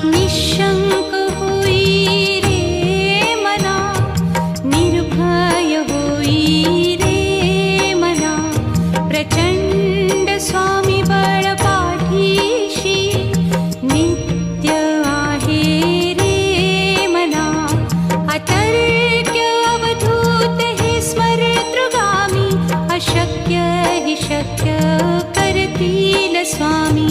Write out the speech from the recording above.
निशंक होई रे मना, निर्भय होई रे मना, प्रचंड स्वामी बळ पाठीशी नित्य आहे रे मना. अतर्क्य अवधूत हे स्मरतृगामी, अशक्य हि शक्य करतील स्वामी.